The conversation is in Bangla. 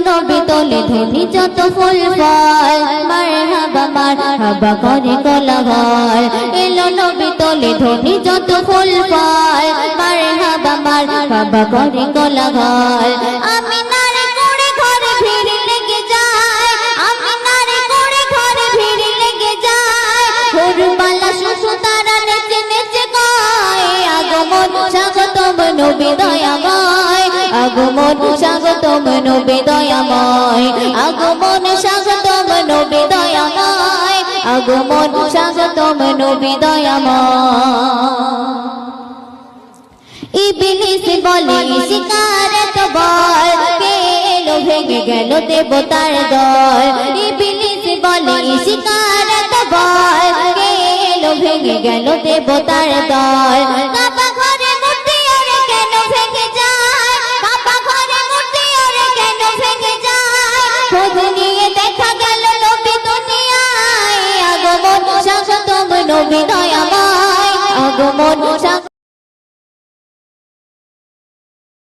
নবী তোলে ধ্বনি যত ফুল ফল মারহাবা করে কোলাহল এলো নবী তোলে ধ্বনি যত ফুল ফল মারহাবা করে কোলাহল আমিনার কোড়ে ঘরে ভিড় লেগে যায় আমিনার কোড়ে ঘরে ভিড় লেগে যায় হুরবালা শিশু তারা নেচে নেচে গায় আগমন স্বাগতম নবী দয়াময় আগমন স্বাগতম নবী দয়াময় আগমন স্বাগতম নবী দয়াময় আগমন স্বাগতম নবী দয়াময় ইবলিস বলে শিকারত বল কে এলো ভেঙে গেল দেবতার দল ইবলিস বলে শিকারত বল কে এলো ভেঙে গেল দেবতার দল কাবা ঘরে মূর্তি ওরে কেন ভেঙে যায় কাবা ঘরে মূর্তি ওরে কেন ভেঙে যায় খোঁজ নিয়ে দেখা গেল নবী দুনিয়ায় আগমন স্বাগতম নবী দয়াময় আগমন